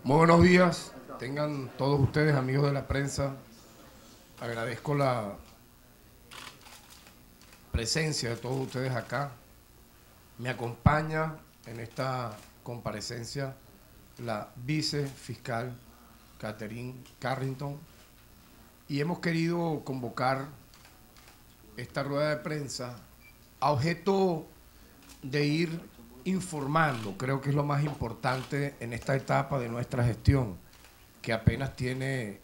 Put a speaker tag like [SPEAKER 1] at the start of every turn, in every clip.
[SPEAKER 1] Muy buenos días, tengan todos ustedes, amigos de la prensa. Agradezco la presencia de todos ustedes acá. Me acompaña en esta comparecencia la vicefiscal Catherine Carrington y hemos querido convocar esta rueda de prensa a objeto de ir informando, creo que es lo más importante en esta etapa de nuestra gestión, que apenas tiene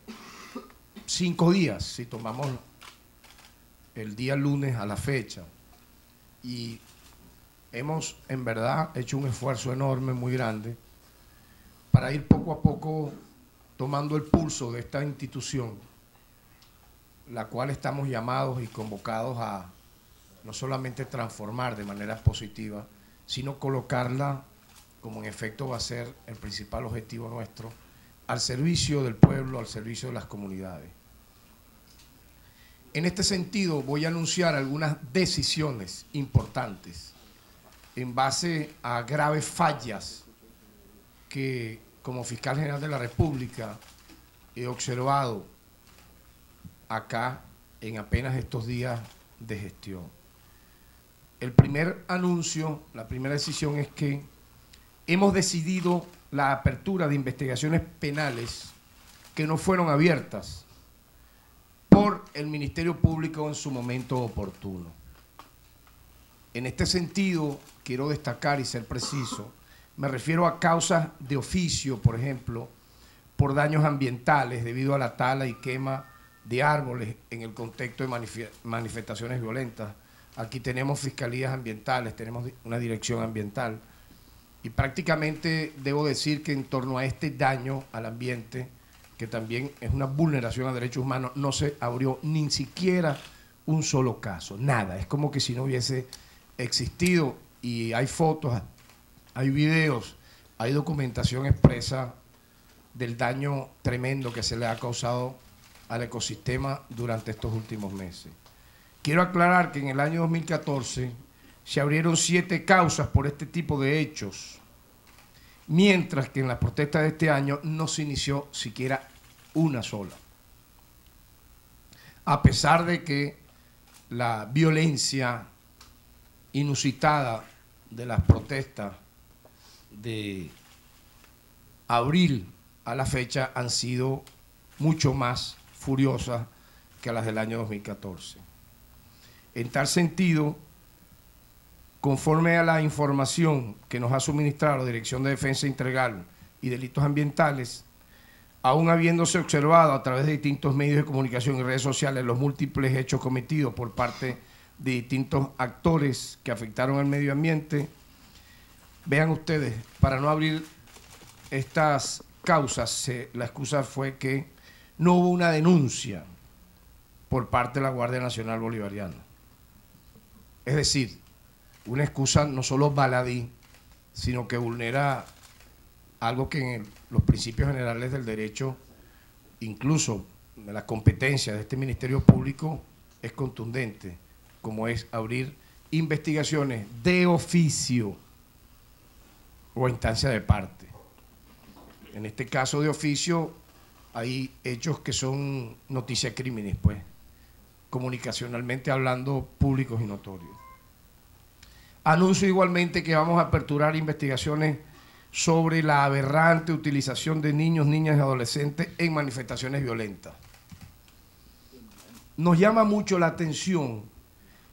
[SPEAKER 1] 5 días, si tomamos el día lunes a la fecha. Y hemos, en verdad, hecho un esfuerzo enorme, muy grande, para ir poco a poco tomando el pulso de esta institución, la cual estamos llamados y convocados a no solamente transformar de manera positiva, sino colocarla, como en efecto va a ser el principal objetivo nuestro, al servicio del pueblo, al servicio de las comunidades. En este sentido, voy a anunciar algunas decisiones importantes en base a graves fallas que, como fiscal general de la República, he observado acá en apenas estos días de gestión. El primer anuncio, la primera decisión es que hemos decidido la apertura de investigaciones penales que no fueron abiertas por el Ministerio Público en su momento oportuno. En este sentido, quiero destacar y ser preciso, me refiero a causas de oficio, por ejemplo, por daños ambientales debido a la tala y quema de árboles en el contexto de manifestaciones violentas. Aquí tenemos fiscalías ambientales, tenemos una dirección ambiental y prácticamente debo decir que en torno a este daño al ambiente, que también es una vulneración a derechos humanos, no se abrió ni siquiera un solo caso, nada. Es como que si no hubiese existido, y hay fotos, hay videos, hay documentación expresa del daño tremendo que se le ha causado al ecosistema durante estos últimos meses. Quiero aclarar que en el año 2014 se abrieron 7 causas por este tipo de hechos, mientras que en las protestas de este año no se inició siquiera una sola. A pesar de que la violencia inusitada de las protestas de abril a la fecha han sido mucho más furiosas que las del año 2014. En tal sentido, conforme a la información que nos ha suministrado la Dirección de Defensa Integral y Delitos Ambientales, aún habiéndose observado a través de distintos medios de comunicación y redes sociales los múltiples hechos cometidos por parte de distintos actores que afectaron al medio ambiente, vean ustedes, para no abrir estas causas, la excusa fue que no hubo una denuncia por parte de la Guardia Nacional Bolivariana. Es decir, una excusa no solo baladí, sino que vulnera algo que en los principios generales del derecho, incluso de la competencia de este Ministerio Público, es contundente, como es abrir investigaciones de oficio o a instancia de parte. En este caso de oficio hay hechos que son noticia crímenes, pues, comunicacionalmente hablando, públicos y notorios. Anuncio igualmente que vamos a aperturar investigaciones sobre la aberrante utilización de niños, niñas y adolescentes en manifestaciones violentas. Nos llama mucho la atención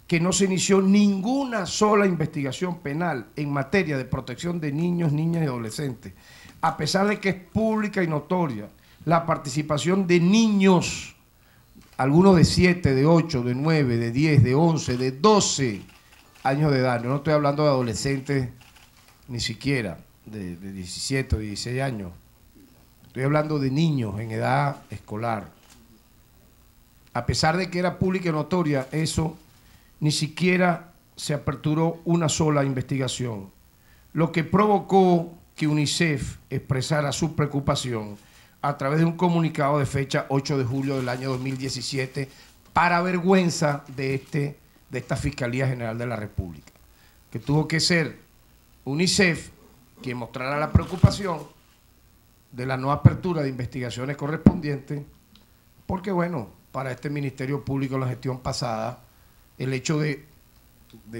[SPEAKER 1] que no se inició ninguna sola investigación penal en materia de protección de niños, niñas y adolescentes, a pesar de que es pública y notoria la participación de niños, algunos de 7, de 8, de 9, de 10, de 11, de 12 años de edad. No estoy hablando de adolescentes ni siquiera de 17 o 16 años. Estoy hablando de niños en edad escolar. A pesar de que era pública y notoria eso, ni siquiera se aperturó una sola investigación, lo que provocó que UNICEF expresara su preocupación a través de un comunicado de fecha 8 de julio del año 2017 para vergüenza de esta Fiscalía General de la República, que tuvo que ser UNICEF quien mostrara la preocupación de la no apertura de investigaciones correspondientes, porque bueno, para este Ministerio Público en la gestión pasada, el hecho de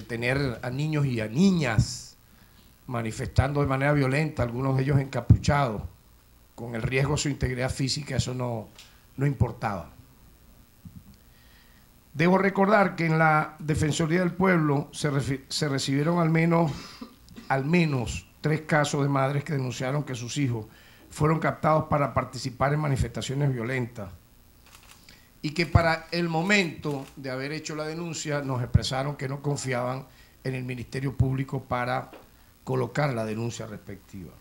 [SPEAKER 1] tener a niños y a niñas manifestando de manera violenta, algunos de ellos encapuchados, con el riesgo a su integridad física, eso no importaba. Debo recordar que en la Defensoría del Pueblo se recibieron al menos 3 casos de madres que denunciaron que sus hijos fueron captados para participar en manifestaciones violentas y que para el momento de haber hecho la denuncia nos expresaron que no confiaban en el Ministerio Público para colocar la denuncia respectiva.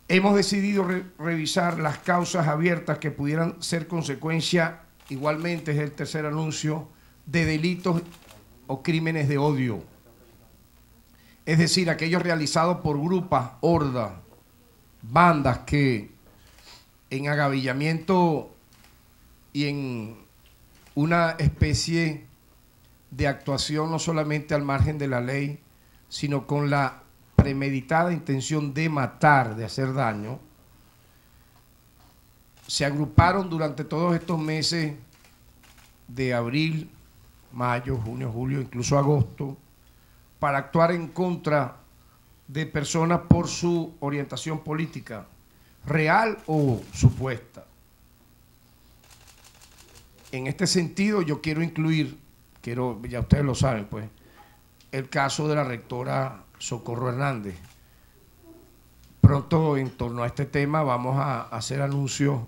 [SPEAKER 1] Hemos decidido revisar las causas abiertas que pudieran ser consecuencia, igualmente es el tercer anuncio, de delitos o crímenes de odio. Es decir, aquellos realizados por grupas, hordas, bandas que en agavillamiento y en una especie de actuación no solamente al margen de la ley, sino con la premeditada intención de matar, de hacer daño, se agruparon durante todos estos meses de abril, mayo, junio, julio, incluso agosto, para actuar en contra de personas por su orientación política, real o supuesta. En este sentido yo quiero incluir, ya ustedes lo saben, pues, el caso de la rectora Socorro Hernández. Pronto en torno a este tema vamos a hacer anuncios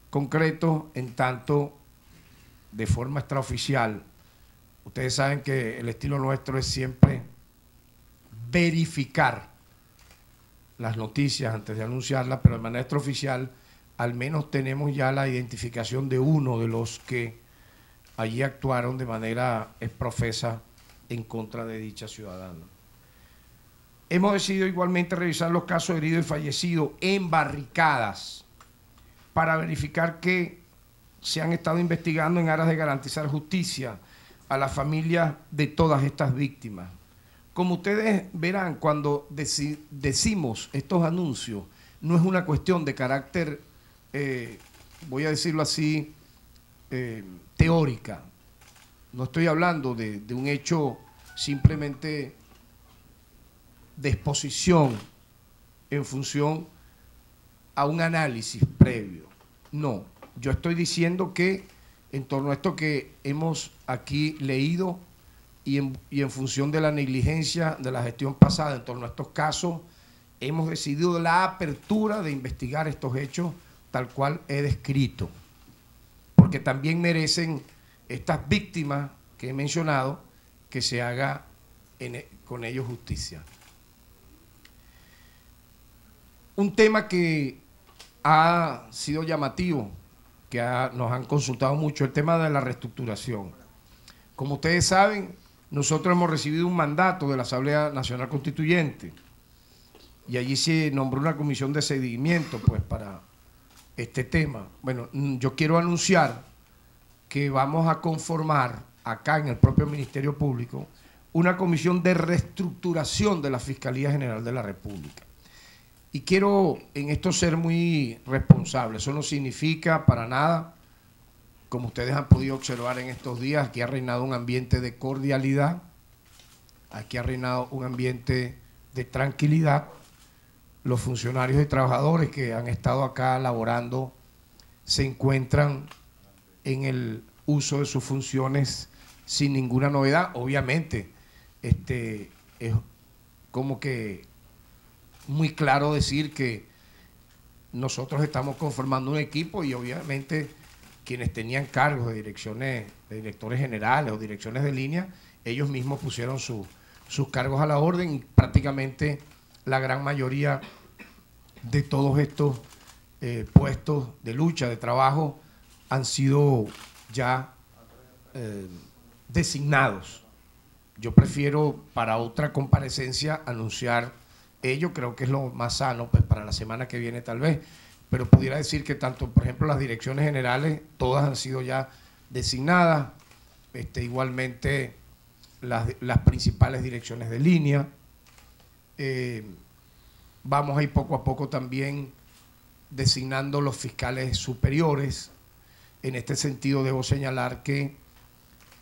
[SPEAKER 1] concretos, en tanto de forma extraoficial. Ustedes saben que el estilo nuestro es siempre verificar las noticias antes de anunciarlas, pero de manera extraoficial al menos tenemos ya la identificación de uno de los que allí actuaron de manera exprofesa en contra de dicha ciudadana. Hemos decidido igualmente revisar los casos de heridos y fallecidos en barricadas para verificar que se han estado investigando en aras de garantizar justicia a las familias de todas estas víctimas. Como ustedes verán, cuando decimos estos anuncios, no es una cuestión de carácter, voy a decirlo así, teórica. No estoy hablando de un hecho simplemente de exposición en función a un análisis previo. No, yo estoy diciendo que en torno a esto que hemos aquí leído y en función de la negligencia de la gestión pasada en torno a estos casos, hemos decidido la apertura de investigar estos hechos tal cual he descrito, porque también merecen estas víctimas que he mencionado que se haga con ellos justicia. Un tema que ha sido llamativo, que nos han consultado mucho, el tema de la reestructuración. Como ustedes saben, nosotros hemos recibido un mandato de la Asamblea Nacional Constituyente y allí se nombró una comisión de seguimiento pues, para este tema. Bueno, yo quiero anunciar que vamos a conformar acá en el propio Ministerio Público una comisión de reestructuración de la Fiscalía General de la República. Y quiero en esto ser muy responsable. Eso no significa para nada, como ustedes han podido observar en estos días, aquí ha reinado un ambiente de cordialidad, aquí ha reinado un ambiente de tranquilidad. Los funcionarios y trabajadores que han estado acá laborando se encuentran en el uso de sus funciones sin ninguna novedad. Obviamente, es como que muy claro decir que nosotros estamos conformando un equipo y obviamente quienes tenían cargos de direcciones, de directores generales o direcciones de línea, ellos mismos pusieron sus cargos a la orden y prácticamente la gran mayoría de todos estos puestos de lucha, de trabajo, han sido ya designados. Yo prefiero para otra comparecencia anunciar ello, creo que es lo más sano pues, para la semana que viene tal vez, pero pudiera decir que tanto, por ejemplo, las direcciones generales, todas han sido ya designadas, igualmente las principales direcciones de línea, vamos a ir poco a poco también designando los fiscales superiores. En este sentido debo señalar que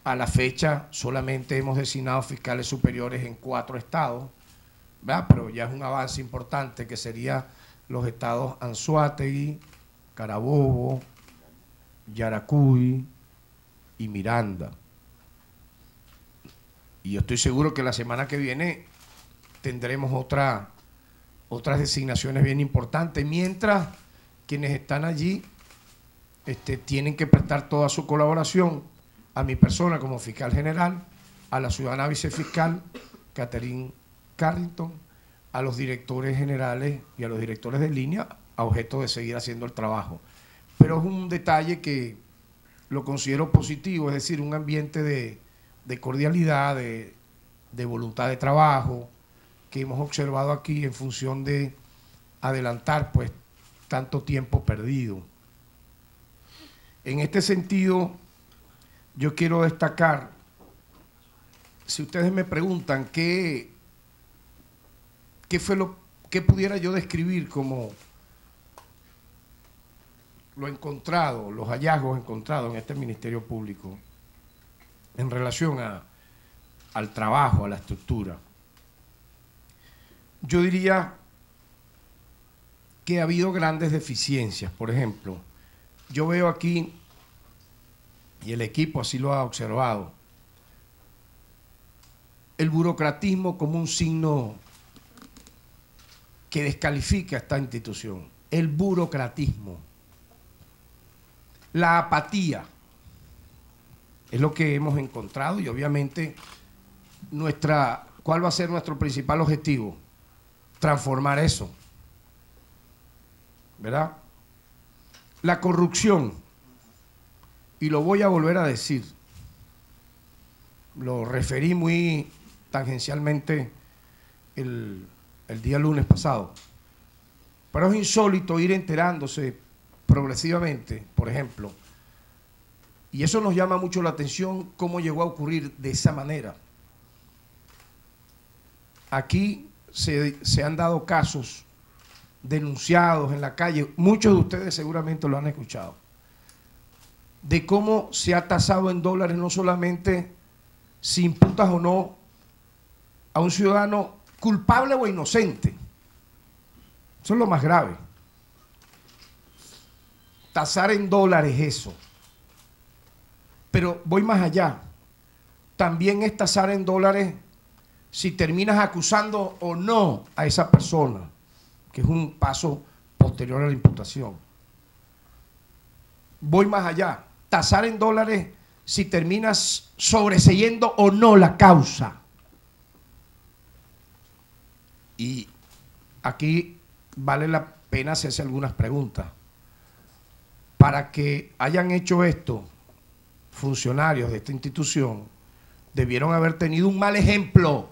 [SPEAKER 1] a la fecha solamente hemos designado fiscales superiores en 4 estados, ¿verdad? Pero ya es un avance importante, que sería los estados Anzoátegui, Carabobo, Yaracuy y Miranda. Y yo estoy seguro que la semana que viene tendremos otras designaciones bien importantes, mientras quienes están allí tienen que prestar toda su colaboración a mi persona como fiscal general, a la ciudadana vicefiscal Catherine Carrington, a los directores generales y a los directores de línea, a objeto de seguir haciendo el trabajo. Pero es un detalle que lo considero positivo, es decir, un ambiente de cordialidad, de voluntad de trabajo, que hemos observado aquí en función de adelantar pues tanto tiempo perdido. En este sentido, yo quiero destacar, si ustedes me preguntan qué pudiera yo describir como lo encontrado, los hallazgos encontrados en este Ministerio Público en relación al trabajo, a la estructura. Yo diría que ha habido grandes deficiencias. Por ejemplo, yo veo aquí, y el equipo así lo ha observado, el burocratismo como un signo que descalifica a esta institución. El burocratismo. La apatía es lo que hemos encontrado, y obviamente ¿cuál va a ser nuestro principal objetivo? Transformar eso, ¿verdad? La corrupción, y lo voy a volver a decir, lo referí muy tangencialmente el día lunes pasado, pero es insólito ir enterándose progresivamente, por ejemplo, y eso nos llama mucho la atención, cómo llegó a ocurrir de esa manera. Aquí se han dado casos denunciados en la calle, muchos de ustedes seguramente lo han escuchado, de cómo se ha tasado en dólares no solamente si imputas o no a un ciudadano culpable o inocente. Eso es lo más grave. Tasar en dólares eso. Pero voy más allá. También es tasar en dólares si terminas acusando o no a esa persona, que es un paso posterior a la imputación. Voy más allá. Tasar en dólares si terminas sobreseyendo o no la causa. Y aquí vale la pena hacerse algunas preguntas. Para que hayan hecho esto, funcionarios de esta institución debieron haber tenido un mal ejemplo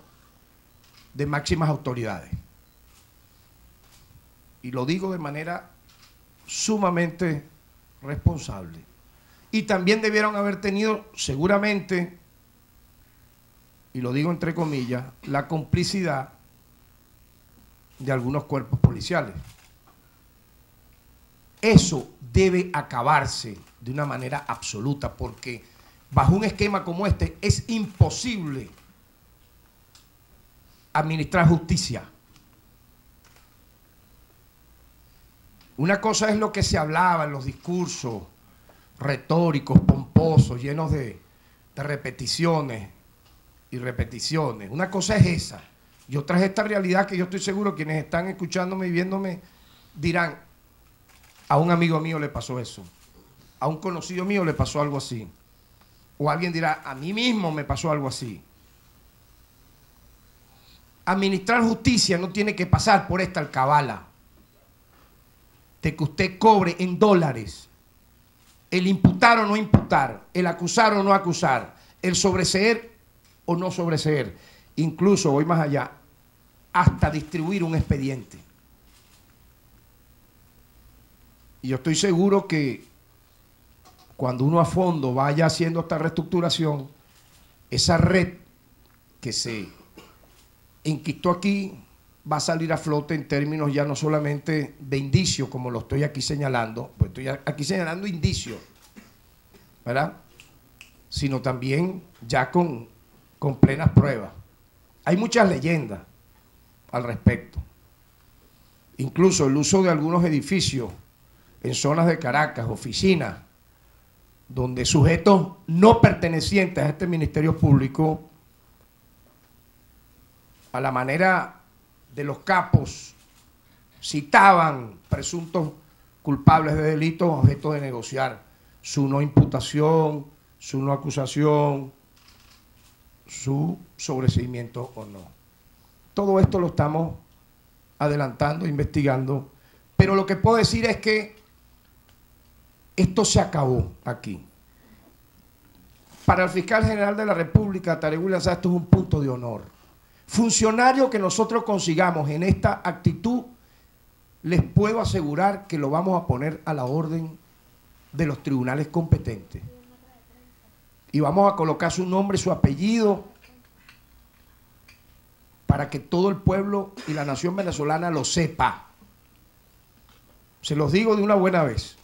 [SPEAKER 1] de máximas autoridades. Y lo digo de manera sumamente responsable. Y también debieron haber tenido, seguramente, y lo digo entre comillas, la complicidad de algunos cuerpos policiales. Eso debe acabarse de una manera absoluta, porque bajo un esquema como este es imposible administrar justicia. Una cosa es lo que se hablaba en los discursos retóricos, pomposos, llenos de repeticiones y repeticiones. Una cosa es esa. Y otra es esta realidad que yo estoy seguro quienes están escuchándome y viéndome dirán, a un amigo mío le pasó eso, a un conocido mío le pasó algo así, o alguien dirá, a mí mismo me pasó algo así. Administrar justicia no tiene que pasar por esta alcabala de que usted cobre en dólares el imputar o no imputar, el acusar o no acusar, el sobreseer o no sobreseer, incluso voy más allá, hasta distribuir un expediente. Y yo estoy seguro que cuando uno a fondo vaya haciendo esta reestructuración, esa red que se enquistó aquí va a salir a flote en términos ya no solamente de indicio, como lo estoy aquí señalando, pues estoy aquí señalando indicios, ¿verdad? Sino también ya con plenas pruebas. Hay muchas leyendas al respecto. Incluso el uso de algunos edificios en zonas de Caracas, oficinas, donde sujetos no pertenecientes a este Ministerio Público, a la manera de los capos, citaban presuntos culpables de delitos objeto de negociar su no imputación, su no acusación, su sobreseimiento o no. Todo esto lo estamos adelantando, investigando, pero lo que puedo decir es que esto se acabó aquí. Para el fiscal general de la República, Tarek William Saá, esto es un punto de honor. Funcionario que nosotros consigamos en esta actitud, les puedo asegurar que lo vamos a poner a la orden de los tribunales competentes. Y vamos a colocar su nombre, su apellido, para que todo el pueblo y la nación venezolana lo sepa. Se los digo de una buena vez.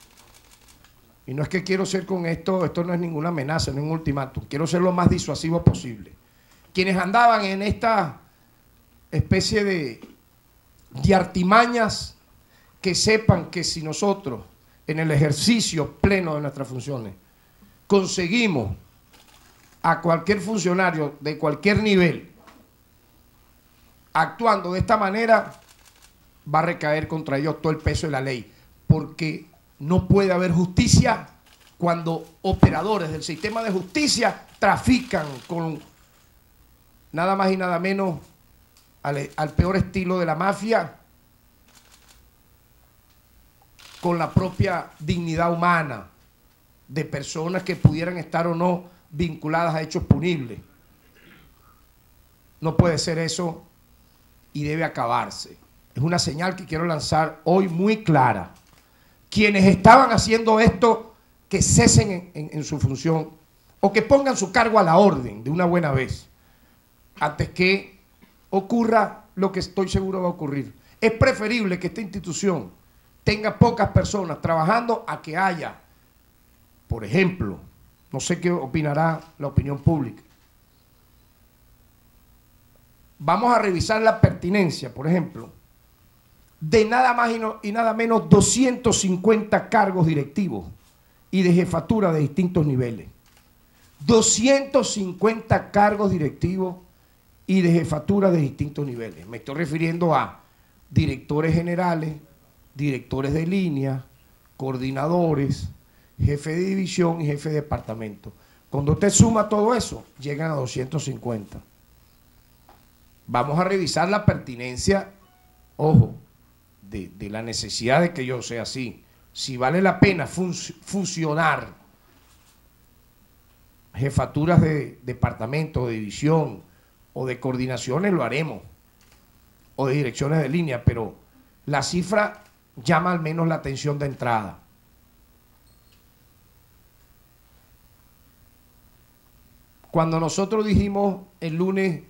[SPEAKER 1] Y no es que quiero ser con esto no es ninguna amenaza, no es un ultimátum. Quiero ser lo más disuasivo posible. Quienes andaban en esta especie de artimañas, que sepan que si nosotros, en el ejercicio pleno de nuestras funciones, conseguimos a cualquier funcionario de cualquier nivel actuando de esta manera, va a recaer contra ellos todo el peso de la ley, porque no puede haber justicia cuando operadores del sistema de justicia trafican con nada más y nada menos al peor estilo de la mafia, con la propia dignidad humana de personas que pudieran estar o no vinculadas a hechos punibles. No puede ser eso y debe acabarse. Es una señal que quiero lanzar hoy muy clara. Quienes estaban haciendo esto, que cesen en su función o que pongan su cargo a la orden de una buena vez, antes que ocurra lo que estoy seguro va a ocurrir. Es preferible que esta institución tenga pocas personas trabajando a que haya, por ejemplo, no sé qué opinará la opinión pública. Vamos a revisar la pertinencia, por ejemplo, de nada más y nada menos 250 cargos directivos y de jefatura de distintos niveles. 250 cargos directivos y de jefatura de distintos niveles. Me estoy refiriendo a directores generales, directores de línea, coordinadores, jefe de división y jefe de departamento. Cuando usted suma todo eso, llegan a 250. Vamos a revisar la pertinencia, ojo, de la necesidad de que yo sea así. Si vale la pena fusionar jefaturas de departamento, de división o de coordinaciones, lo haremos, o de direcciones de línea, pero la cifra llama al menos la atención de entrada. Cuando nosotros dijimos el lunes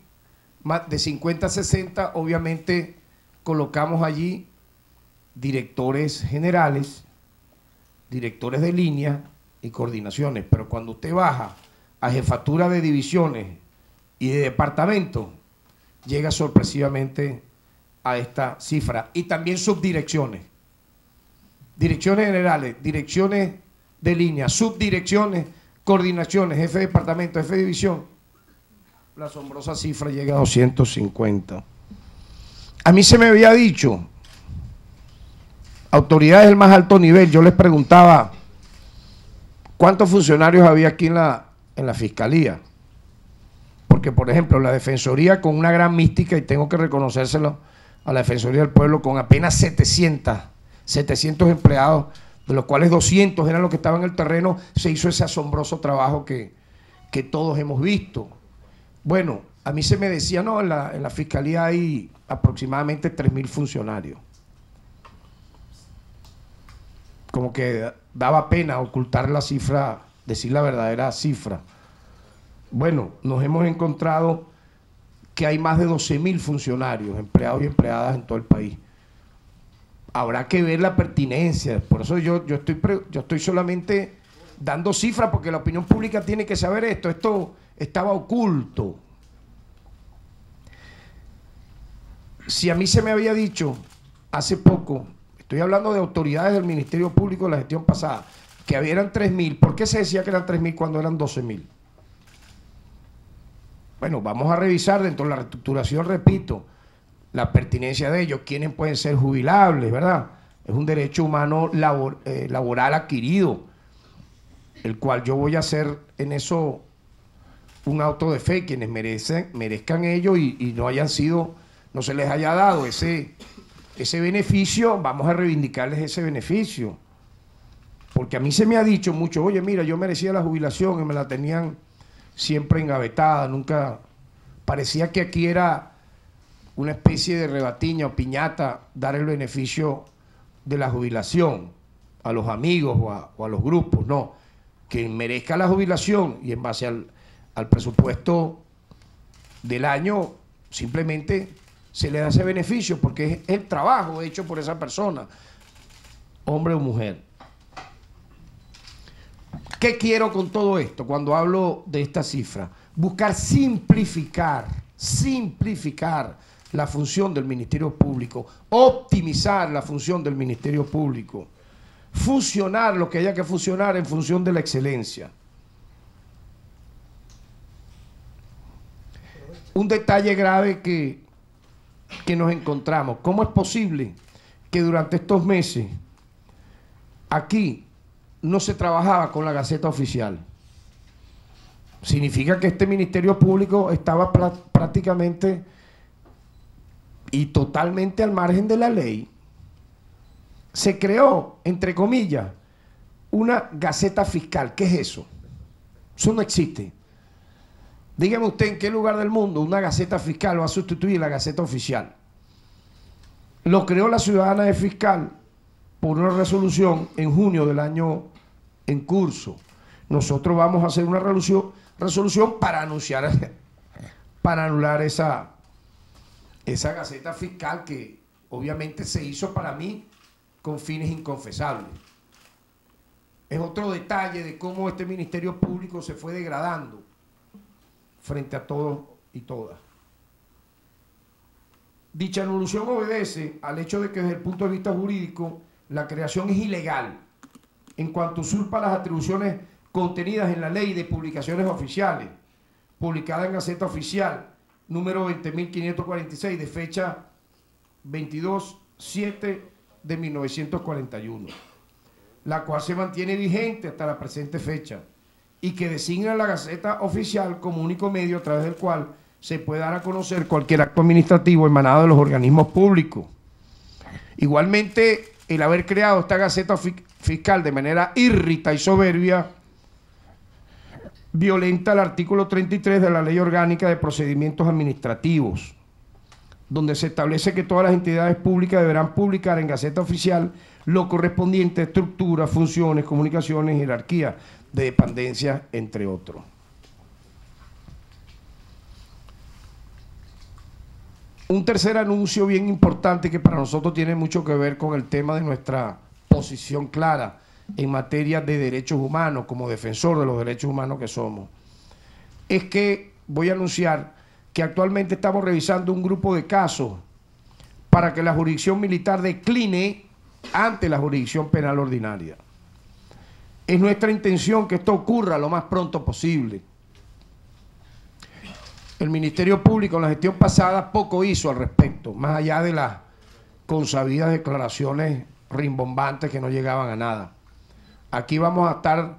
[SPEAKER 1] de 50 a 60, obviamente colocamos allí directores generales, directores de línea y coordinaciones, pero cuando usted baja a jefatura de divisiones y de departamento, llega sorpresivamente a esta cifra. Y también subdirecciones, direcciones generales, direcciones de línea, subdirecciones, coordinaciones, jefe de departamento, jefe de división. La asombrosa cifra llega a 250. A mí se me había dicho, autoridades del más alto nivel, yo les preguntaba cuántos funcionarios había aquí en la fiscalía. Porque, por ejemplo, la Defensoría, con una gran mística, y tengo que reconocérselo a la Defensoría del Pueblo, con apenas 700 empleados, de los cuales 200 eran los que estaban en el terreno, se hizo ese asombroso trabajo que todos hemos visto. Bueno, a mí se me decía, no, en la Fiscalía hay aproximadamente 3.000 funcionarios. Como que daba pena ocultar la cifra, decir la verdadera cifra. Bueno, nos hemos encontrado que hay más de 12.000 funcionarios, empleados y empleadas en todo el país. Habrá que ver la pertinencia. Por eso yo estoy solamente dando cifras, porque la opinión pública tiene que saber esto. Esto estaba oculto. Si a mí se me había dicho hace poco, estoy hablando de autoridades del Ministerio Público de la gestión pasada, que eran 3.000, ¿por qué se decía que eran 3.000 cuando eran 12.000? Bueno, vamos a revisar dentro de la reestructuración, repito, la pertinencia de ellos, quiénes pueden ser jubilables, ¿verdad? Es un derecho humano laboral adquirido, el cual yo voy a hacer en eso un auto de fe, quienes merezcan ello y no hayan sido, no se les haya dado ese beneficio, vamos a reivindicarles ese beneficio. Porque a mí se me ha dicho mucho, oye, mira, yo merecía la jubilación y me la tenían siempre engavetada, nunca, parecía que aquí era una especie de rebatiña o piñata dar el beneficio de la jubilación a los amigos o a los grupos, no, que merezca la jubilación y en base al presupuesto del año simplemente se le da ese beneficio porque es el trabajo hecho por esa persona, hombre o mujer. ¿Qué quiero con todo esto cuando hablo de esta cifra? Buscar simplificar la función del Ministerio Público, optimizar la función del Ministerio Público, fusionar lo que haya que fusionar en función de la excelencia. Un detalle grave que nos encontramos. ¿Cómo es posible que durante estos meses aquí no se trabajaba con la Gaceta Oficial? Significa que este Ministerio Público estaba prácticamente y totalmente al margen de la ley. Se creó, entre comillas, una Gaceta Fiscal. ¿Qué es eso? Eso no existe. Dígame usted en qué lugar del mundo una Gaceta Fiscal va a sustituir la Gaceta Oficial. Lo creó la ciudadana de fiscal por una resolución en junio del año en curso. Nosotros vamos a hacer una resolución para anular esa Gaceta Fiscal que obviamente se hizo para mí con fines inconfesables. Es otro detalle de cómo este Ministerio Público se fue degradando frente a todos y todas. Dicha anulación obedece al hecho de que desde el punto de vista jurídico la creación es ilegal en cuanto usurpa las atribuciones contenidas en la Ley de Publicaciones Oficiales, publicada en Gaceta Oficial número 20.546 de fecha 22/7 de 1941, la cual se mantiene vigente hasta la presente fecha y que designa la Gaceta Oficial como único medio a través del cual se puede dar a conocer cualquier acto administrativo emanado de los organismos públicos. Igualmente, el haber creado esta Gaceta Fiscal de manera írrita y soberbia violenta el artículo 33 de la Ley Orgánica de Procedimientos Administrativos, donde se establece que todas las entidades públicas deberán publicar en Gaceta Oficial lo correspondiente a estructuras, funciones, comunicaciones, jerarquía de dependencias, entre otros. Un tercer anuncio bien importante que para nosotros tiene mucho que ver con el tema de nuestra posición clara en materia de derechos humanos, como defensor de los derechos humanos que somos, es que voy a anunciar que actualmente estamos revisando un grupo de casos para que la jurisdicción militar decline ante la jurisdicción penal ordinaria. Es nuestra intención que esto ocurra lo más pronto posible. El Ministerio Público en la gestión pasada poco hizo al respecto, más allá de las consabidas declaraciones rimbombantes que no llegaban a nada. Aquí vamos a estar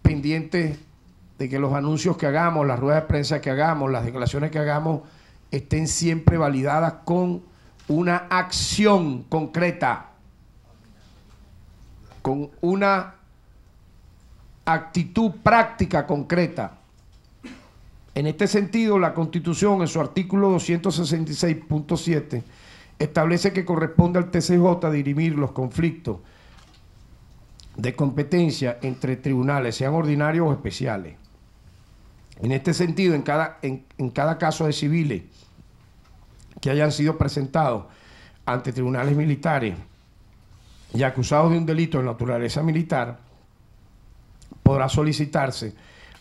[SPEAKER 1] pendientes de que los anuncios que hagamos, las ruedas de prensa que hagamos, las declaraciones que hagamos, estén siempre validadas con una acción concreta, con una actitud práctica concreta. En este sentido, la Constitución, en su artículo 266.7, establece que corresponde al TCJ dirimir los conflictos de competencia entre tribunales, sean ordinarios o especiales. En este sentido, en cada caso de civiles que hayan sido presentados ante tribunales militares y acusados de un delito de naturaleza militar, podrá solicitarse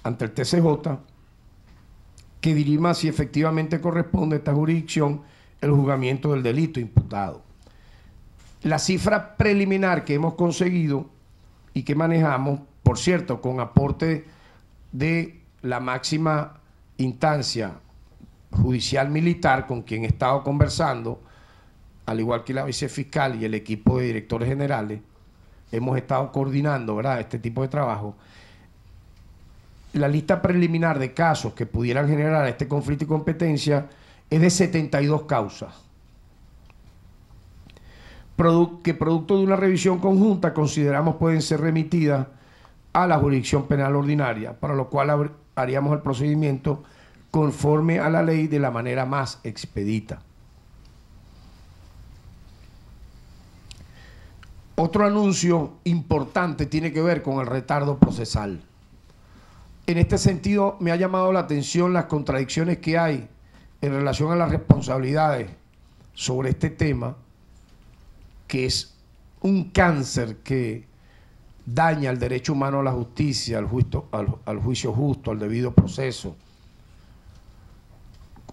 [SPEAKER 1] ante el TCJ que dirima si efectivamente corresponde a esta jurisdicción el juzgamiento del delito imputado. La cifra preliminar que hemos conseguido y que manejamos, por cierto, con aporte de la máxima instancia judicial militar con quien he estado conversando, al igual que la vicefiscal y el equipo de directores generales, hemos estado coordinando, ¿verdad?, este tipo de trabajo. La lista preliminar de casos que pudieran generar este conflicto de competencia es de 72 causas, que producto de una revisión conjunta consideramos pueden ser remitidas a la jurisdicción penal ordinaria, para lo cual haríamos el procedimiento conforme a la ley de la manera más expedita. Otro anuncio importante tiene que ver con el retardo procesal. En este sentido, me ha llamado la atención las contradicciones que hay en relación a las responsabilidades sobre este tema, que es un cáncer que daña el derecho humano a la justicia, al juicio justo, al debido proceso.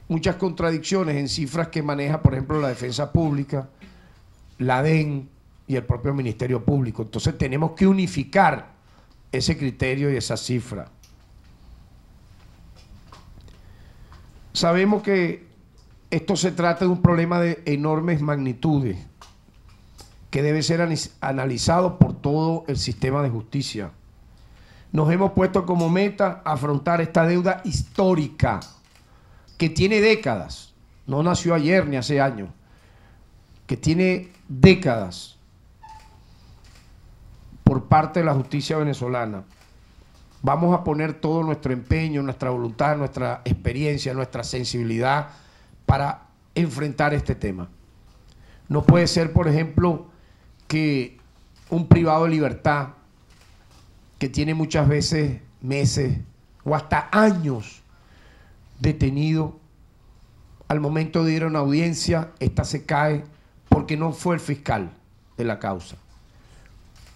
[SPEAKER 1] Muchas contradicciones en cifras que maneja, por ejemplo, la Defensa Pública, la DEN y el propio Ministerio Público. Entonces tenemos que unificar ese criterio y esa cifra. Sabemos que esto se trata de un problema de enormes magnitudes que debe ser analizado por todo el sistema de justicia. Nos hemos puesto como meta afrontar esta deuda histórica que tiene décadas, no nació ayer ni hace años, que tiene décadas por parte de la justicia venezolana. Vamos a poner todo nuestro empeño, nuestra voluntad, nuestra experiencia, nuestra sensibilidad para enfrentar este tema. No puede ser, por ejemplo, que un privado de libertad que tiene muchas veces meses o hasta años detenido, al momento de ir a una audiencia, esta se cae porque no fue el fiscal de la causa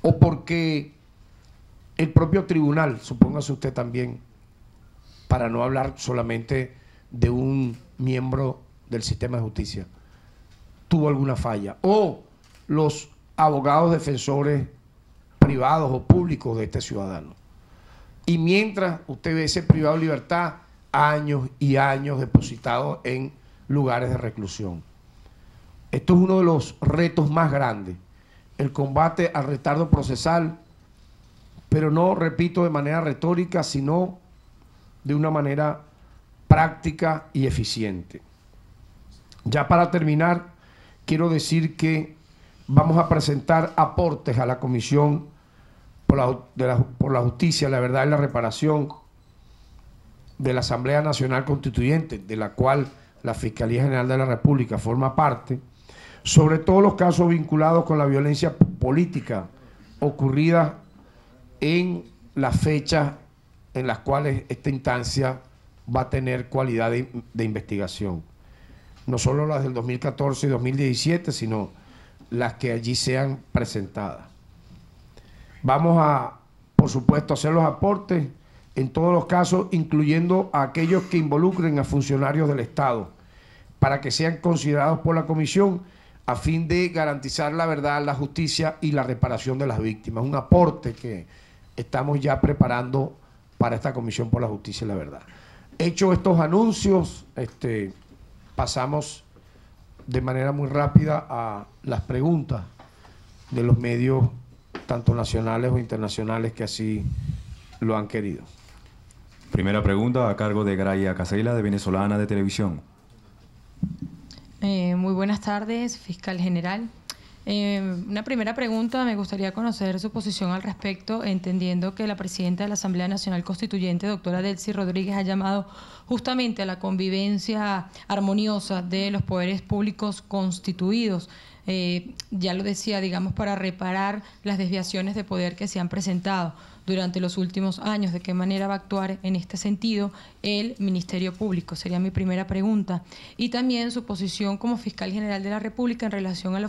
[SPEAKER 1] o porque el propio tribunal, supóngase usted también, para no hablar solamente de un miembro del sistema de justicia, tuvo alguna falla, o los abogados defensores privados o públicos de este ciudadano. Y mientras usted ve ese privado de libertad, años y años depositados en lugares de reclusión. Esto es uno de los retos más grandes, el combate al retardo procesal, pero no, repito, de manera retórica, sino de una manera práctica y eficiente. Ya para terminar, quiero decir que vamos a presentar aportes a la Comisión por la Justicia, la Verdad y la Reparación de la Asamblea Nacional Constituyente, de la cual la Fiscalía General de la República forma parte, sobre todos los casos vinculados con la violencia política ocurrida en las fechas en las cuales esta instancia va a tener cualidad de investigación. No solo las del 2014 y 2017, sino las que allí sean presentadas. Vamos a, por supuesto, hacer los aportes en todos los casos, incluyendo a aquellos que involucren a funcionarios del Estado, para que sean considerados por la Comisión a fin de garantizar la verdad, la justicia y la reparación de las víctimas. Un aporte que estamos ya preparando para esta Comisión por la Justicia y la Verdad. Hecho estos anuncios, pasamos de manera muy rápida a las preguntas de los medios, tanto nacionales o internacionales, que así lo han querido.
[SPEAKER 2] Primera pregunta a cargo de Graia Casella, de Venezolana de Televisión.
[SPEAKER 3] Muy buenas tardes, fiscal general. Una primera pregunta, me gustaría conocer su posición al respecto, entendiendo que la presidenta de la Asamblea Nacional Constituyente, doctora Delcy Rodríguez, ha llamado justamente a la convivencia armoniosa de los poderes públicos constituidos. Ya lo decía, digamos, para reparar las desviaciones de poder que se han presentado durante los últimos años, de qué manera va a actuar en este sentido el Ministerio Público. Sería mi primera pregunta. Y también su posición como fiscal general de la República en relación a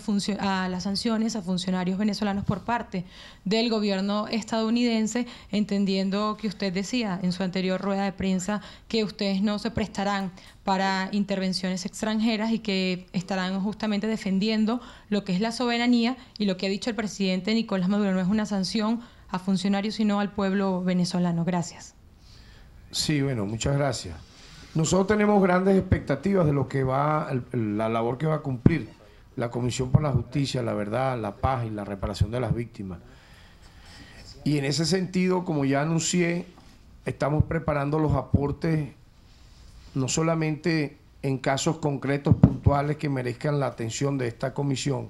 [SPEAKER 3] las sanciones a funcionarios venezolanos por parte del gobierno estadounidense, entendiendo que usted decía en su anterior rueda de prensa que ustedes no se prestarán para intervenciones extranjeras y que estarán justamente defendiendo lo que es la soberanía, y lo que ha dicho el presidente Nicolás Maduro no es una sanción a funcionarios sino al pueblo venezolano. Gracias.
[SPEAKER 1] Sí, bueno, muchas gracias. Nosotros tenemos grandes expectativas de lo que la labor que va a cumplir la Comisión por la Justicia, la Verdad, la Paz y la Reparación de las Víctimas. Y en ese sentido, como ya anuncié, estamos preparando los aportes no solamente en casos concretos, puntuales, que merezcan la atención de esta comisión,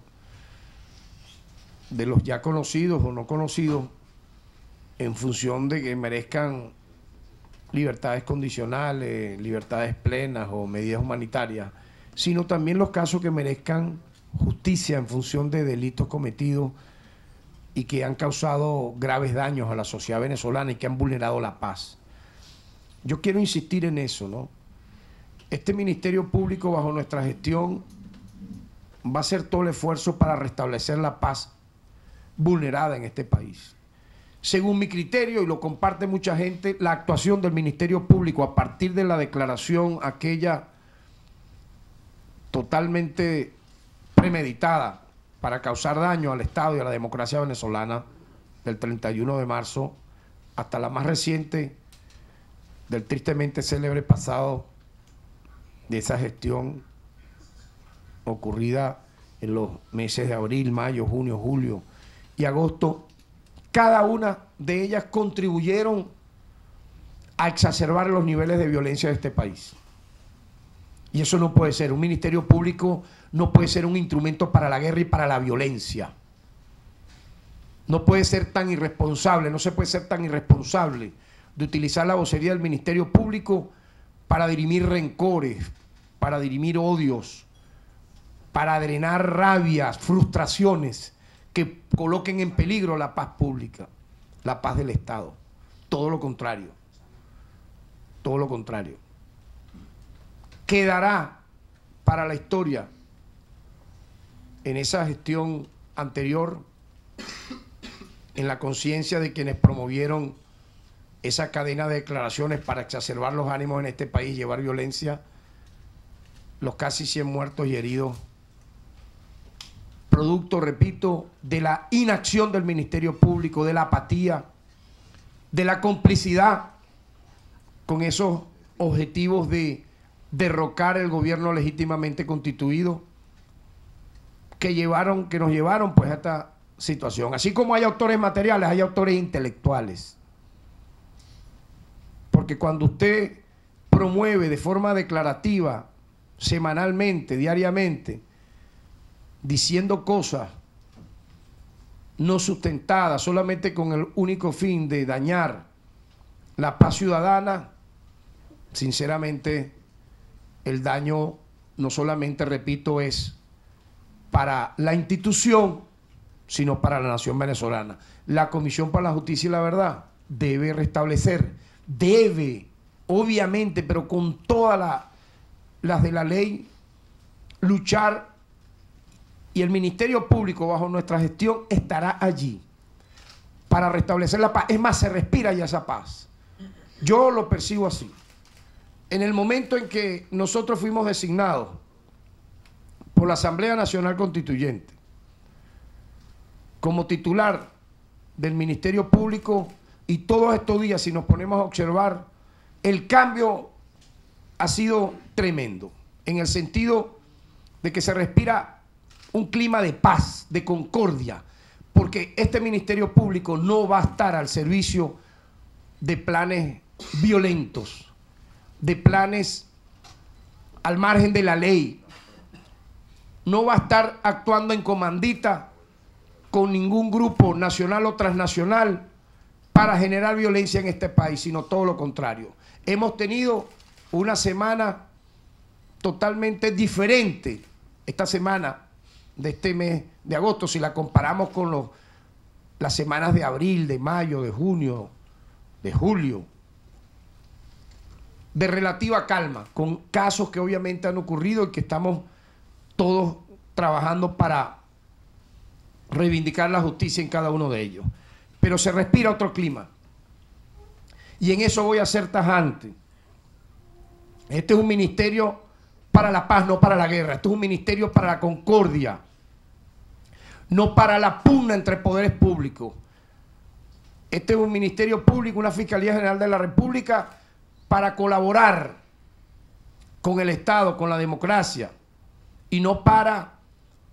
[SPEAKER 1] de los ya conocidos o no conocidos, en función de que merezcan libertades condicionales, libertades plenas o medidas humanitarias, sino también los casos que merezcan justicia en función de delitos cometidos y que han causado graves daños a la sociedad venezolana y que han vulnerado la paz. Yo quiero insistir en eso, ¿no? Este Ministerio Público, bajo nuestra gestión, va a hacer todo el esfuerzo para restablecer la paz vulnerada en este país. Según mi criterio, y lo comparte mucha gente, la actuación del Ministerio Público a partir de la declaración aquella totalmente premeditada para causar daño al Estado y a la democracia venezolana del 31 de marzo hasta la más reciente del tristemente célebre pasado de esa gestión ocurrida en los meses de abril, mayo, junio, julio y agosto, cada una de ellas contribuyeron a exacerbar los niveles de violencia de este país. Y eso no puede ser. Un Ministerio Público no puede ser un instrumento para la guerra y para la violencia. No puede ser tan irresponsable, no se puede ser tan irresponsable de utilizar la vocería del Ministerio Público para dirimir rencores, para dirimir odios, para drenar rabias, frustraciones que coloquen en peligro la paz pública, la paz del Estado. Todo lo contrario. Todo lo contrario. Quedará para la historia, en esa gestión anterior, en la conciencia de quienes promovieron esa cadena de declaraciones para exacerbar los ánimos en este país, llevar violencia, los casi 100 muertos y heridos, producto, repito, de la inacción del Ministerio Público, de la apatía, de la complicidad con esos objetivos de derrocar el gobierno legítimamente constituido que nos llevaron pues a esta situación. Así como hay autores materiales, hay autores intelectuales. Porque cuando usted promueve de forma declarativa, semanalmente, diariamente, diciendo cosas no sustentadas, solamente con el único fin de dañar la paz ciudadana, sinceramente el daño no solamente, repito, es para la institución, sino para la nación venezolana. La Comisión para la Justicia y la Verdad debe restablecer, debe, obviamente, pero con todas las de la ley, luchar, y el Ministerio Público bajo nuestra gestión estará allí para restablecer la paz. Es más, se respira ya esa paz. Yo lo percibo así. En el momento en que nosotros fuimos designados por la Asamblea Nacional Constituyente como titular del Ministerio Público, y todos estos días, si nos ponemos a observar, el cambio ha sido tremendo, en el sentido de que se respira un clima de paz, de concordia, porque este Ministerio Público no va a estar al servicio de planes violentos, de planes al margen de la ley. No va a estar actuando en comandita con ningún grupo nacional o transnacional para generar violencia en este país, sino todo lo contrario. Hemos tenido una semana totalmente diferente, esta semana de este mes de agosto, si la comparamos con las semanas de abril, de mayo, de junio, de julio, de relativa calma, con casos que obviamente han ocurrido y que estamos todos trabajando para reivindicar la justicia en cada uno de ellos. Pero se respira otro clima. Y en eso voy a ser tajante. Este es un ministerio para la paz, no para la guerra. Este es un ministerio para la concordia, no para la pugna entre poderes públicos. Este es un ministerio público, una Fiscalía General de la República, para colaborar con el Estado, con la democracia, y no para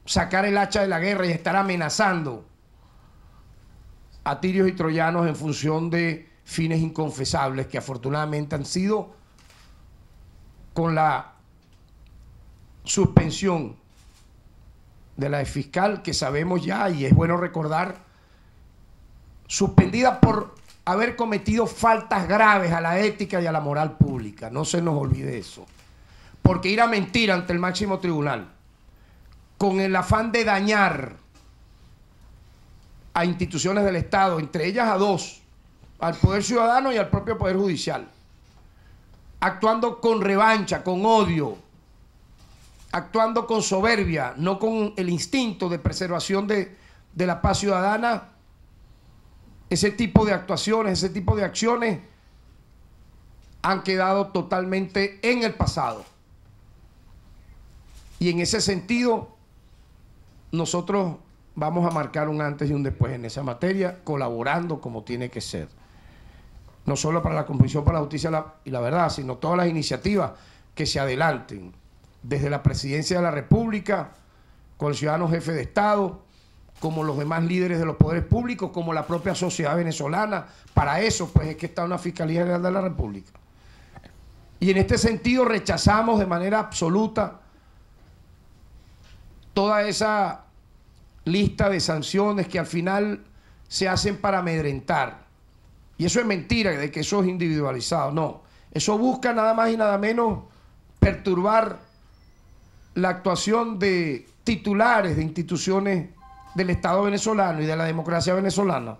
[SPEAKER 1] sacar el hacha de la guerra y estar amenazando a tirios y troyanos en función de fines inconfesables que afortunadamente han sido, con la suspensión de la fiscal, que sabemos ya, y es bueno recordar, suspendida por haber cometido faltas graves a la ética y a la moral pública. No se nos olvide eso. Porque ir a mentir ante el máximo tribunal con el afán de dañar a instituciones del Estado, entre ellas a dos, al Poder Ciudadano y al propio Poder Judicial, actuando con revancha, con odio, actuando con soberbia, no con el instinto de preservación de la paz ciudadana. Ese tipo de actuaciones, ese tipo de acciones han quedado totalmente en el pasado. Y en ese sentido, nosotros vamos a marcar un antes y un después en esa materia, colaborando como tiene que ser. No solo para la Comisión para la Justicia y la Verdad, sino todas las iniciativas que se adelanten, desde la Presidencia de la República, con el ciudadano jefe de Estado, como los demás líderes de los poderes públicos, como la propia sociedad venezolana. Para eso, pues, es que está una Fiscalía General de la República. Y en este sentido rechazamos de manera absoluta toda esa lista de sanciones que al final se hacen para amedrentar. Y eso es mentira, de que eso es individualizado. No, eso busca nada más y nada menos perturbar la actuación de titulares de instituciones del Estado venezolano y de la democracia venezolana.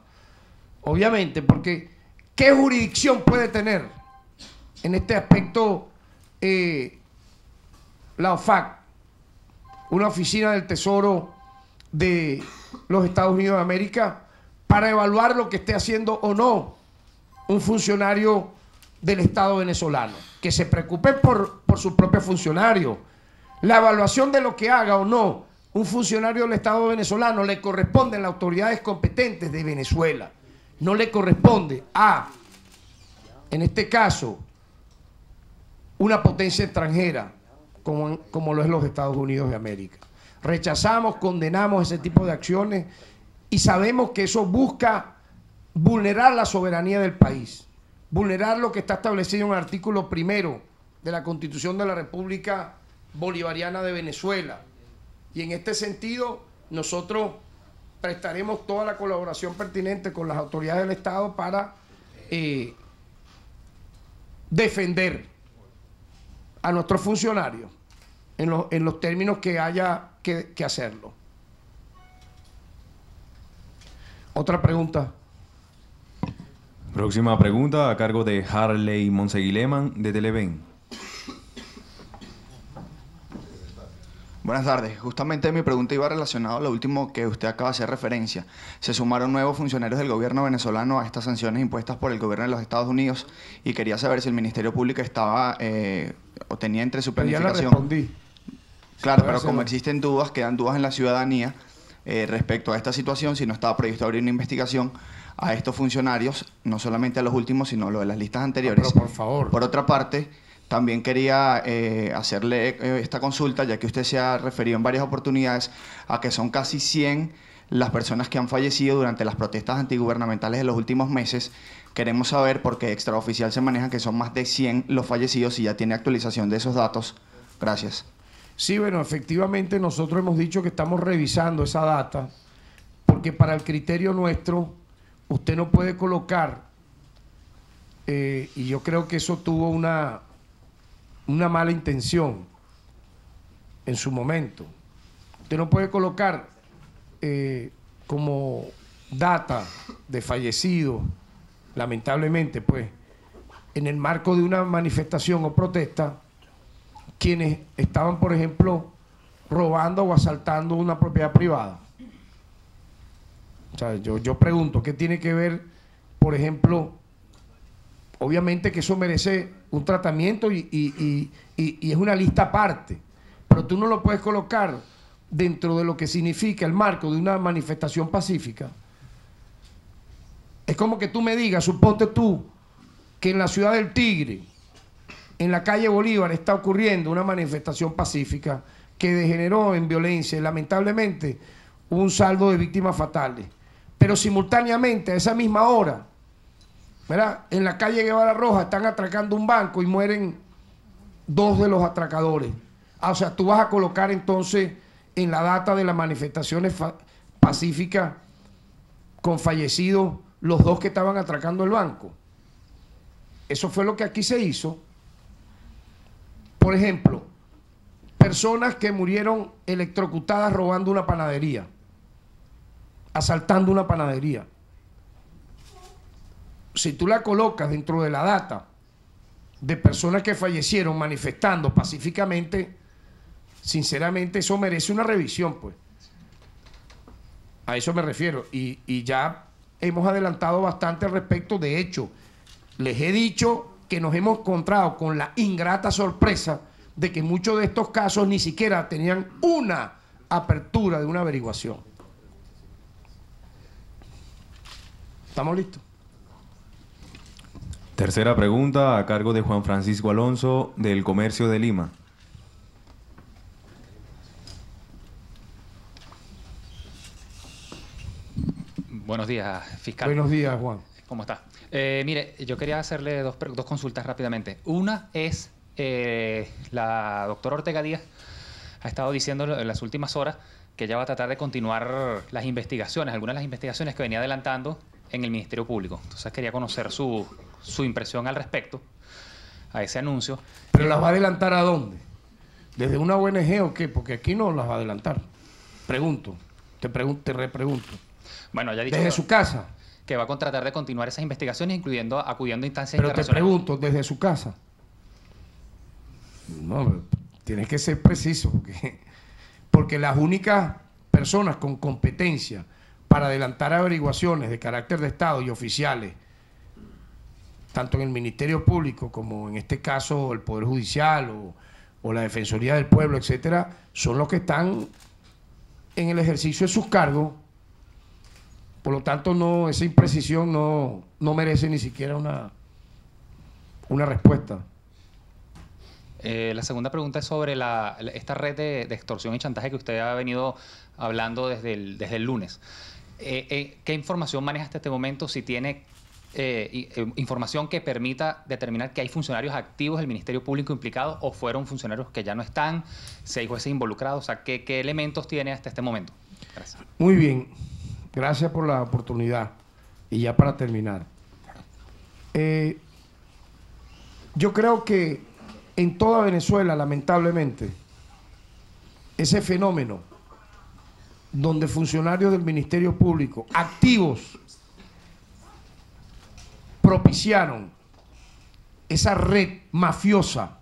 [SPEAKER 1] Obviamente, porque ¿qué jurisdicción puede tener en este aspecto la OFAC, una oficina del Tesoro de los Estados Unidos de América, para evaluar lo que esté haciendo o no un funcionario del Estado venezolano? Que se preocupe por sus propios funcionarios. La evaluación de lo que haga o no un funcionario del Estado venezolano le corresponde a las autoridades competentes de Venezuela. No le corresponde a, en este caso, una potencia extranjera como lo es los Estados Unidos de América. Rechazamos, condenamos ese tipo de acciones y sabemos que eso busca vulnerar la soberanía del país, vulnerar lo que está establecido en el artículo 1 de la Constitución de la República Bolivariana de Venezuela. Y en este sentido, nosotros prestaremos toda la colaboración pertinente con las autoridades del Estado para defender a nuestros funcionarios en los términos que haya que hacerlo. Otra pregunta.
[SPEAKER 2] Próxima pregunta a cargo de Harley Monseguileman de Televen.
[SPEAKER 4] Buenas tardes. Justamente mi pregunta iba relacionada a lo último que usted acaba de hacer referencia. Se sumaron nuevos funcionarios del gobierno venezolano a estas sanciones impuestas por el gobierno de los Estados Unidos y quería saber si el Ministerio Público estaba o tenía entre su planificación.
[SPEAKER 1] Ya le respondí.
[SPEAKER 4] Claro, pero como existen dudas, quedan dudas en la ciudadanía respecto a esta situación, si no estaba previsto abrir una investigación a estos funcionarios, no solamente a los últimos, sino lo de las listas anteriores.
[SPEAKER 1] Pero por favor.
[SPEAKER 4] Por otra parte, también quería hacerle esta consulta, ya que usted se ha referido en varias oportunidades a que son casi 100 las personas que han fallecido durante las protestas antigubernamentales de los últimos meses. Queremos saber, porque extraoficial se maneja que son más de 100 los fallecidos, y ya tiene actualización de esos datos. Gracias.
[SPEAKER 1] Sí, bueno, efectivamente nosotros hemos dicho que estamos revisando esa data, porque para el criterio nuestro, usted no puede colocar, y yo creo que eso tuvo una mala intención en su momento. Usted no puede colocar como data de fallecidos, lamentablemente, pues, en el marco de una manifestación o protesta, quienes estaban, por ejemplo, robando o asaltando una propiedad privada. O sea, yo pregunto, ¿qué tiene que ver, por ejemplo? Obviamente que eso merece un tratamiento y es una lista aparte, pero tú no lo puedes colocar dentro de lo que significa el marco de una manifestación pacífica. Es como que tú me digas, suponte tú, que en la ciudad del Tigre, en la calle Bolívar, está ocurriendo una manifestación pacífica que degeneró en violencia y lamentablemente hubo un saldo de víctimas fatales. Pero simultáneamente, a esa misma hora, ¿verdad?, en la calle Guevara Roja están atracando un banco y mueren 2 de los atracadores. O sea, tú vas a colocar entonces en la data de las manifestaciones pacíficas con fallecidos los 2 que estaban atracando el banco. Eso fue lo que aquí se hizo. Por ejemplo, personas que murieron electrocutadas robando una panadería, asaltando una panadería. Si tú la colocas dentro de la data de personas que fallecieron manifestando pacíficamente, sinceramente eso merece una revisión, pues. A eso me refiero. Y ya hemos adelantado bastante al respecto. De hecho, les he dicho que nos hemos encontrado con la ingrata sorpresa de que muchos de estos casos ni siquiera tenían una apertura de una averiguación. ¿Estamos listos?
[SPEAKER 2] Tercera pregunta a cargo de Juan Francisco Alonso, del Comercio de Lima.
[SPEAKER 5] Buenos días, fiscal.
[SPEAKER 1] Buenos días, Juan.
[SPEAKER 5] ¿Cómo está? Mire, yo quería hacerle dos consultas rápidamente. Una es, la doctora Ortega Díaz ha estado diciendo en las últimas horas que ella va a tratar de continuar las investigaciones, algunas de las investigaciones que venía adelantando en el Ministerio Público. Entonces quería conocer su impresión al respecto a ese anuncio.
[SPEAKER 1] ¿Pero las va a adelantar a dónde? ¿Desde una ONG o qué? Porque aquí no las va a adelantar. Pregunto, te repregunto.
[SPEAKER 5] Bueno, ya ha dicho
[SPEAKER 1] ¿Desde su casa?
[SPEAKER 5] que va a tratar de continuar esas investigaciones, acudiendo a instancias
[SPEAKER 1] Pero te
[SPEAKER 5] internacionales.
[SPEAKER 1] pregunto, ¿desde su casa? No, tienes que ser preciso, porque las únicas personas con competencia para adelantar averiguaciones de carácter de Estado y oficiales, tanto en el Ministerio Público como en este caso el Poder Judicial o la Defensoría del Pueblo, etcétera, son los que están en el ejercicio de sus cargos. Por lo tanto, no, esa imprecisión no merece ni siquiera una respuesta.
[SPEAKER 5] La segunda pregunta es sobre esta red de extorsión y chantaje que usted ha venido hablando desde el lunes. ¿Qué información maneja hasta este momento? Si tiene información que permita determinar que hay funcionarios activos del Ministerio Público implicados o fueron funcionarios que ya no están, si hay jueces involucrados, o sea, ¿qué elementos tiene hasta este momento? Gracias.
[SPEAKER 1] Muy bien. Gracias por la oportunidad. Y ya para terminar. Yo creo que en toda Venezuela, lamentablemente, ese fenómeno donde funcionarios del Ministerio Público activos propiciaron esa red mafiosa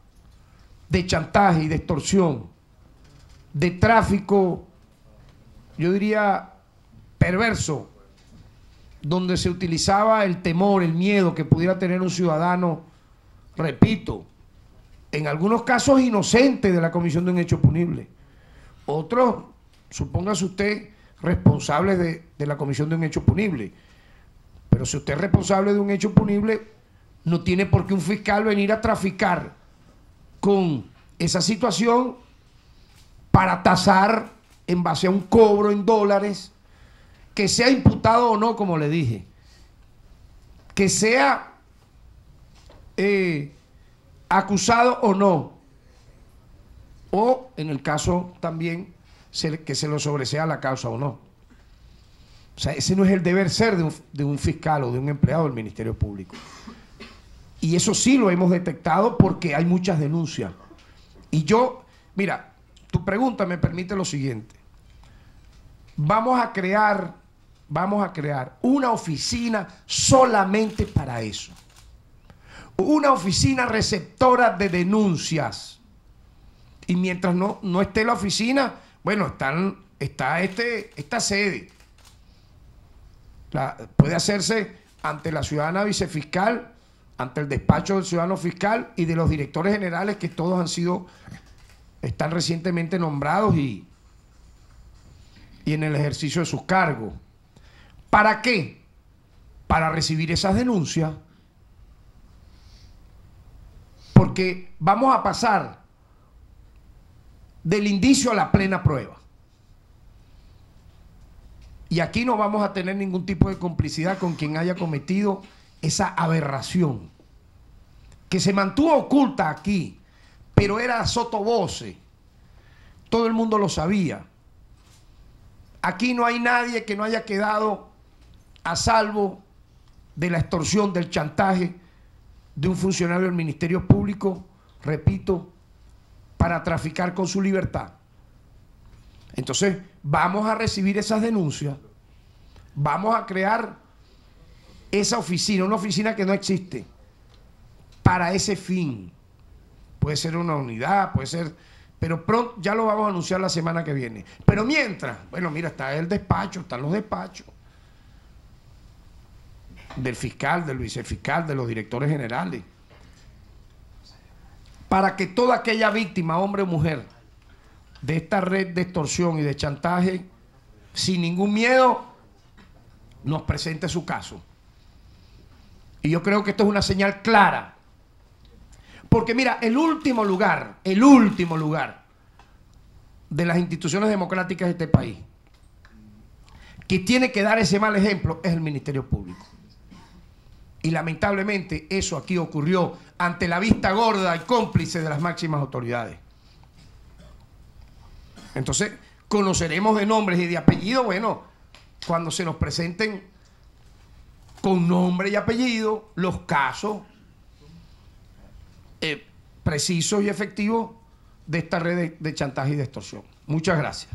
[SPEAKER 1] de chantaje y de extorsión, de tráfico, yo diría perverso, donde se utilizaba el temor, el miedo que pudiera tener un ciudadano, repito, en algunos casos inocente de la comisión de un hecho punible, otros, supóngase usted, responsables de la comisión de un hecho punible. Pero si usted es responsable de un hecho punible, no tiene por qué un fiscal venir a traficar con esa situación para tasar en base a un cobro en dólares, que sea imputado o no, como le dije, que sea acusado o no, o en el caso también que se lo sobresea la causa o no. O sea, ese no es el deber ser de un fiscal o de un empleado del Ministerio Público. Y eso sí lo hemos detectado porque hay muchas denuncias. Y yo, mira, tu pregunta me permite lo siguiente. Vamos a crear vamos a crear una oficina solamente para eso. Una oficina receptora de denuncias. Y mientras no esté la oficina, bueno, está esta sede. Puede hacerse ante la ciudadana vicefiscal, ante el despacho del ciudadano fiscal y de los directores generales, que todos están recientemente nombrados y en el ejercicio de sus cargos. ¿Para qué? Para recibir esas denuncias. Porque vamos a pasar del indicio a la plena prueba. Y aquí no vamos a tener ningún tipo de complicidad con quien haya cometido esa aberración, que se mantuvo oculta aquí, pero era sottovoce. Todo el mundo lo sabía. Aquí no hay nadie que no haya quedado a salvo de la extorsión, del chantaje de un funcionario del Ministerio Público, repito, para traficar con su libertad. Entonces, vamos a recibir esas denuncias, vamos a crear esa oficina, una oficina que no existe, para ese fin. Puede ser una unidad, puede ser... Pero pronto, ya lo vamos a anunciar la semana que viene. Pero mientras, bueno, mira, está el despacho, están los despachos del fiscal, del vicefiscal, de los directores generales, para que toda aquella víctima, hombre o mujer, de esta red de extorsión y de chantaje, sin ningún miedo, nos presente su caso. Y yo creo que esto es una señal clara. Porque mira, el último lugar de las instituciones democráticas de este país que tiene que dar ese mal ejemplo es el Ministerio Público. Y lamentablemente eso aquí ocurrió ante la vista gorda y cómplice de las máximas autoridades. Entonces, conoceremos de nombres y de apellidos, bueno, cuando se nos presenten con nombre y apellido los casos precisos y efectivos de esta red de chantaje y de extorsión. Muchas gracias.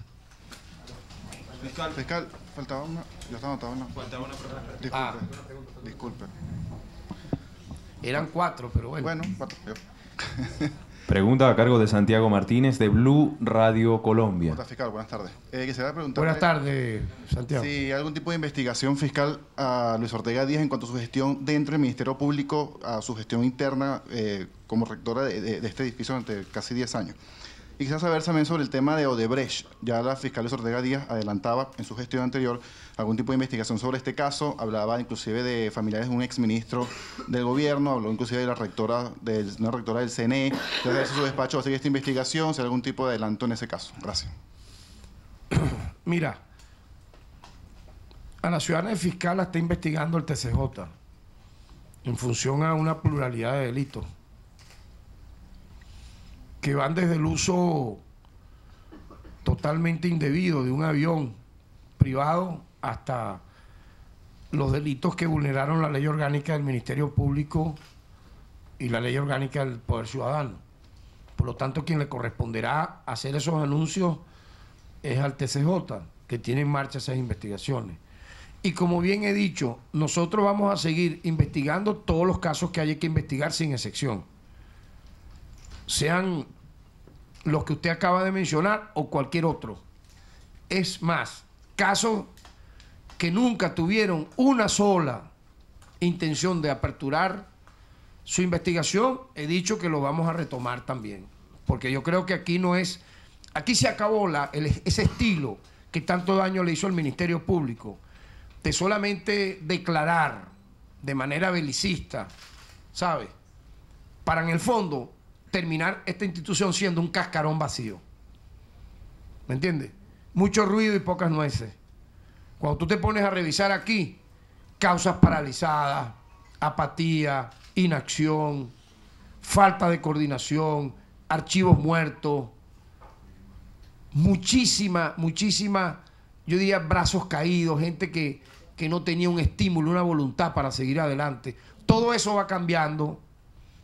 [SPEAKER 6] Fiscal, faltaba una. Ya está anotada una. Faltaba una pregunta. Disculpe.
[SPEAKER 1] Eran 4, pero bueno.
[SPEAKER 6] Bueno, 4.
[SPEAKER 2] Pregunta a cargo de Santiago Martínez de Blue Radio Colombia.
[SPEAKER 6] Fiscal, buenas tardes. Quisiera preguntarle...
[SPEAKER 1] Buenas tardes, Santiago.
[SPEAKER 6] Si hay algún tipo de investigación fiscal a Luis Ortega Díaz en cuanto a su gestión dentro del Ministerio Público, a su gestión interna como rectora de este edificio durante casi 10 años. Y quisiera saber también sobre el tema de Odebrecht. Ya la fiscal Luis Ortega Díaz adelantaba en su gestión anterior algún tipo de investigación sobre este caso. Hablaba inclusive de familiares de un exministro del gobierno, habló inclusive de una rectora del CNE. Desde su despacho va a seguir esta investigación, si hay algún tipo de adelanto en ese caso. Gracias.
[SPEAKER 1] Mira, a la ciudadana fiscal la está investigando el TCJ en función a una pluralidad de delitos que van desde el uso totalmente indebido de un avión privado hasta los delitos que vulneraron la ley orgánica del Ministerio Público y la ley orgánica del Poder Ciudadano. Por lo tanto, quien le corresponderá hacer esos anuncios es al TCJ, que tiene en marcha esas investigaciones. Y como bien he dicho, nosotros vamos a seguir investigando todos los casos que haya que investigar sin excepción, sean los que usted acaba de mencionar o cualquier otro. Es más, casos que nunca tuvieron una sola intención de aperturar su investigación, he dicho que lo vamos a retomar también. Porque yo creo que aquí no es... Aquí se acabó ese estilo que tanto daño le hizo al Ministerio Público, de solamente declarar de manera belicista, ¿sabe? Para en el fondo terminar esta institución siendo un cascarón vacío. ¿Me entiendes? Mucho ruido y pocas nueces. Cuando tú te pones a revisar aquí, causas paralizadas, apatía, inacción, falta de coordinación, archivos muertos, muchísima, yo diría brazos caídos, gente que no tenía un estímulo, una voluntad para seguir adelante. Todo eso va cambiando.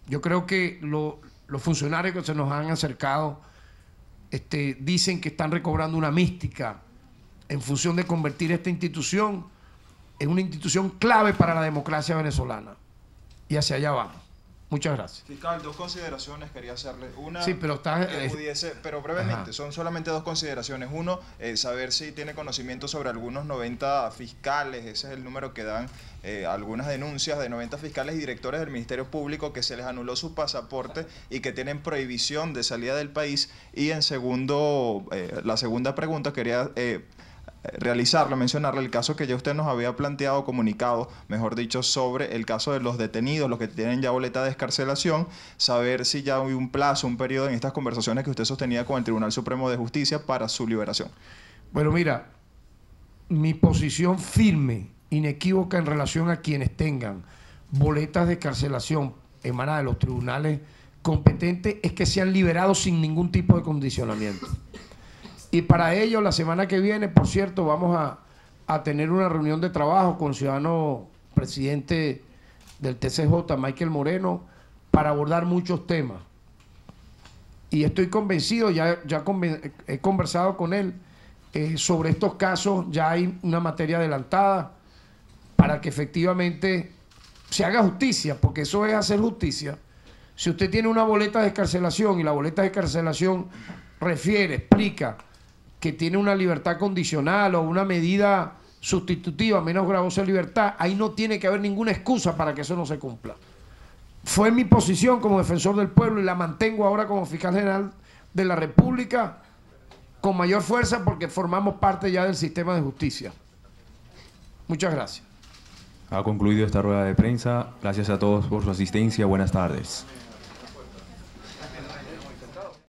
[SPEAKER 1] Yo creo que los funcionarios que se nos han acercado dicen que están recobrando una mística en función de convertir esta institución es una institución clave para la democracia venezolana. Y hacia allá vamos. Muchas gracias.
[SPEAKER 7] Fiscal, dos consideraciones quería hacerle. Una,
[SPEAKER 1] sí, pero está,
[SPEAKER 7] pero brevemente,
[SPEAKER 1] ajá.
[SPEAKER 7] son solamente dos consideraciones. Uno, saber si tiene conocimiento sobre algunos 90 fiscales, ese es el número que dan algunas denuncias de 90 fiscales y directores del Ministerio Público que se les anuló su pasaporte y que tienen prohibición de salida del país. Y en segundo, la segunda pregunta quería mencionarle el caso que ya usted nos había planteado, comunicado, mejor dicho, sobre el caso de los detenidos, los que tienen ya boleta de excarcelación, saber si ya hay un plazo, un periodo en estas conversaciones que usted sostenía con el Tribunal Supremo de Justicia para su liberación.
[SPEAKER 1] Bueno, mira, mi posición firme, inequívoca en relación a quienes tengan boletas de excarcelación emanadas de los tribunales competentes es que sean liberados sin ningún tipo de condicionamiento. Y para ello, la semana que viene, por cierto, vamos a tener una reunión de trabajo con el ciudadano presidente del TCJ, Michael Moreno, para abordar muchos temas. Y estoy convencido, he conversado con él sobre estos casos, ya hay una materia adelantada para que efectivamente se haga justicia, porque eso es hacer justicia. Si usted tiene una boleta de excarcelación y la boleta de excarcelación explica que tiene una libertad condicional o una medida sustitutiva menos gravosa de libertad, ahí no tiene que haber ninguna excusa para que eso no se cumpla. Fue mi posición como defensor del pueblo y la mantengo ahora como fiscal general de la República con mayor fuerza porque formamos parte ya del sistema de justicia. Muchas gracias.
[SPEAKER 2] Ha concluido esta rueda de prensa. Gracias a todos por su asistencia. Buenas tardes.